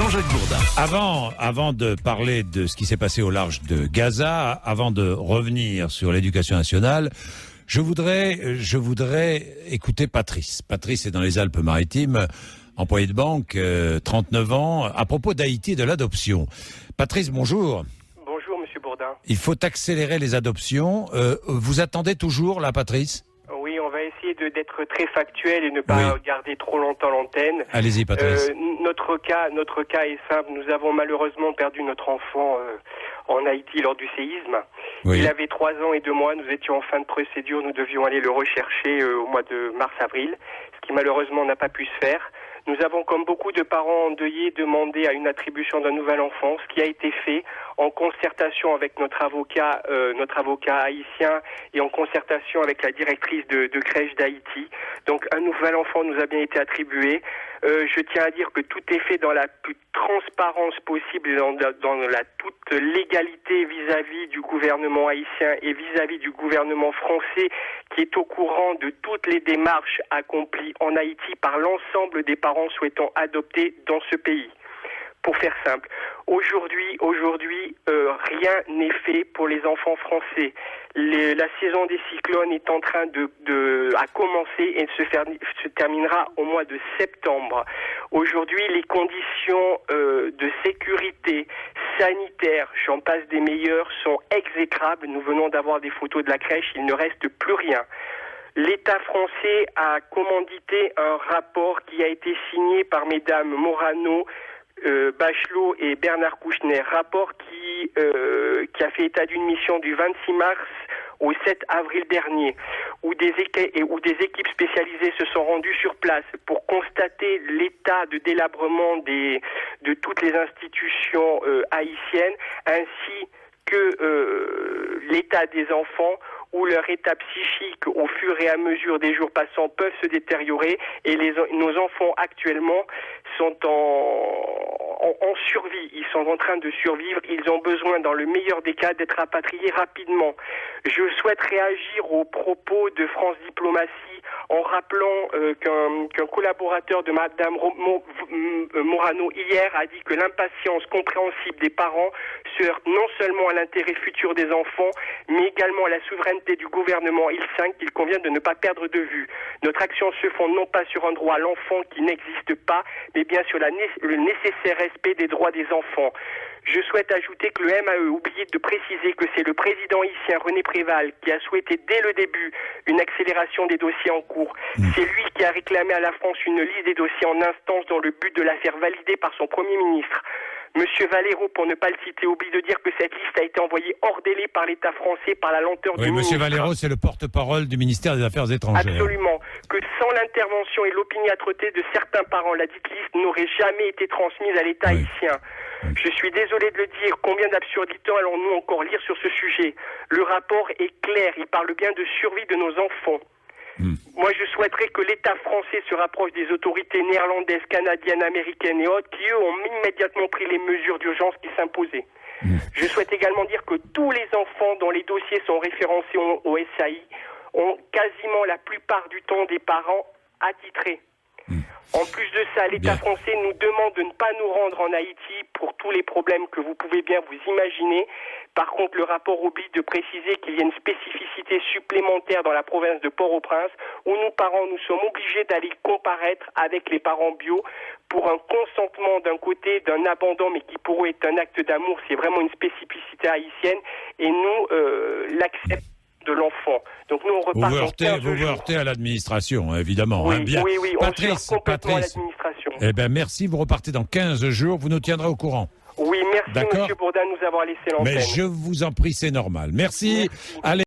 Jean-Jacques Bourdin. Avant de parler de ce qui s'est passé au large de Gaza, avant de revenir sur l'éducation nationale, je voudrais écouter Patrice. Patrice est dans les Alpes-Maritimes, employé de banque, 39 ans, à propos d'Haïti et de l'adoption. Patrice, bonjour. Bonjour, Monsieur Bourdin. Il faut accélérer les adoptions. Vous attendez toujours, là, Patrice ? Oui, on va essayer d'être très factuel et ne pas garder trop longtemps l'antenne. Allez-y, Patrice. Notre cas est simple. Nous avons malheureusement perdu notre enfant en Haïti lors du séisme. Oui. Il avait 3 ans et 2 mois. Nous étions en fin de procédure. Nous devions aller le rechercher au mois de mars-avril, ce qui malheureusement n'a pas pu se faire. Nous avons, comme beaucoup de parents endeuillés, demandé à une attribution d'un nouvel enfant, ce qui a été fait en concertation avec notre avocat haïtien et en concertation avec la directrice de crèche d'Haïti. Donc un nouvel enfant nous a bien été attribué. Je tiens à dire que tout est fait dans la plus transparence possible et dans la toute légalité vis-à-vis du gouvernement haïtien et vis-à-vis du gouvernement français qui est au courant de toutes les démarches accomplies en Haïti par l'ensemble des parents souhaitant adopter dans ce pays. Pour faire simple, aujourd'hui, rien n'est fait pour les enfants français. La saison des cyclones est en train à commencer et se terminera au mois de septembre. Aujourd'hui, les conditions de sécurité sanitaire, j'en passe des meilleures, sont exécrables. Nous venons d'avoir des photos de la crèche, il ne reste plus rien. L'État français a commandité un rapport qui a été signé par mesdames Morano, Bachelot et Bernard Kouchner, rapport qui a fait état d'une mission du 26 mars au 7 avril dernier, où des équipes spécialisées se sont rendues sur place pour constater l'état de délabrement de toutes les institutions haïtiennes, ainsi que l'état des enfants, où leur état psychique, au fur et à mesure des jours passants, peuvent se détériorer, et nos enfants actuellement sont en survie. Ils sont en train de survivre. Ils ont besoin, dans le meilleur des cas, d'être rapatriés rapidement. Je souhaite réagir aux propos de France Diplomatie en rappelant qu'un collaborateur de Madame Morano hier a dit que l'impatience compréhensible des parents se heurte non seulement à l'intérêt futur des enfants, mais également à la souveraineté du gouvernement Il-5 qu'il convient de ne pas perdre de vue. Notre action se fonde non pas sur un droit à l'enfant qui n'existe pas, mais bien sur le nécessaire respect des droits des enfants. Je souhaite ajouter que le MAE oubliait de préciser que c'est le président haïtien René Préval qui a souhaité dès le début une accélération des dossiers en cours. C'est lui qui a réclamé à la France une liste des dossiers en instance dans le but de la faire valider par son Premier ministre. Monsieur Valero, pour ne pas le citer, oublie de dire que cette liste a été envoyée hors délai par l'État français par la lenteur du ministre. Monsieur Valero, c'est le porte-parole du ministère des Affaires étrangères. Absolument. Que sans l'intervention et l'opiniâtreté de certains parents, la dite liste n'aurait jamais été transmise à l'État haïtien. Je suis désolé de le dire, combien d'absurdités allons-nous encore lire sur ce sujet ? Le rapport est clair, il parle bien de survie de nos enfants. Moi, je souhaiterais que l'État français se rapproche des autorités néerlandaises, canadiennes, américaines et autres, qui, eux, ont immédiatement pris les mesures d'urgence qui s'imposaient. Je souhaite également dire que tous les enfants dont les dossiers sont référencés au SAI ont quasiment la plupart du temps des parents attitrés. En plus de ça, l'État français nous demande de ne pas nous rendre en Haïti pour tous les problèmes que vous pouvez bien vous imaginer. Par contre, le rapport oublie de préciser qu'il y a une spécificité supplémentaire dans la province de Port-au-Prince où nous, parents, nous sommes obligés d'aller comparaître avec les parents bio pour un consentement d'un côté, d'un abandon, mais qui pour eux est un acte d'amour. C'est vraiment une spécificité haïtienne et nous l'acceptons de l'enfant. Donc nous on repart vous vous heurtez à l'administration, évidemment. Oui, bien. oui, Patrice, on complètement à l'administration. Eh bien, merci, vous repartez dans 15 jours, vous nous tiendrez au courant. Oui, merci Monsieur Bourdin de nous avoir laissé l'antenne. Mais je vous en prie, c'est normal. Merci. Allez.